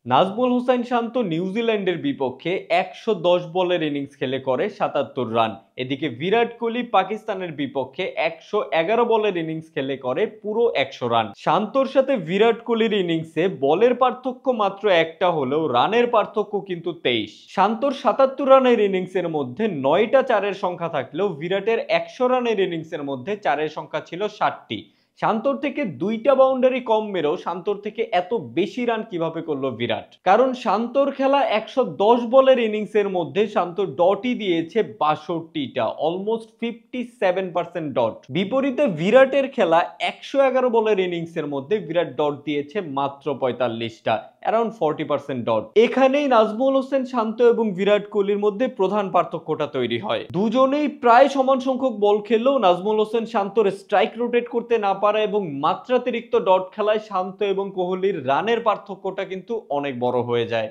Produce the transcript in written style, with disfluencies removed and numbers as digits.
নাজমুল হোসেন শান্ত নিউজিল্যান্ডের বিপক্ষে ১১০ বলের ইনিংস খেলে করে ৭৭ রান। এদিকে বিরাট কোহলি পাকিস্তানের বিপক্ষে ১১১ বলের ইনিংস খেলে করে পুরো ১০০ রান। শান্তর সাথে বিরাট কোহলির ইনিংসে বলের পার্থক্য মাত্র একটা হলেও রানের পার্থক্য কিন্তু ২৩। শান্তর ৭৭ রানের ইনিংসের মধ্যে ৯টা চারের সংখ্যা থাকলেও বিরাটের ১০০ রানের ইনিংসের মধ্যে চারের সংখ্যা ছিল ৬০টি। শান্তর থেকে ২টা বাউন্ডারি কম মেরেও শান্তর থেকে এত বেশি রান কিভাবে করলো বিরাট? কারণ শান্তর খেলা ১১০ বলের ইনিংসের মধ্যে শান্ত ডটই দিয়েছে ৬২টা, অলমোস্ট 57% ডট। বিপরীতে বিরাটের খেলা ১১১ বলের ইনিংসের মধ্যে বিরাট ডট দিয়েছে মাত্র ৪৫টা, অ্যারাউন্ড 40% ডট। এখানেই নাজমুল হোসেন শান্ত এবং বিরাট কোহলির মধ্যে প্রধান পার্থক্যটা তৈরি হয়। দুজনেই প্রায় সমান সংখ্যক বল খেললেও নাজমুল হোসেন শান্তর স্ট্রাইক রোটেট করতে না পারা এবং মাত্রাতিরিক্ত ডট খেলায় শান্ত এবং কোহলির রানের পার্থক্যটা কিন্তু অনেক বড় হয়ে যায়।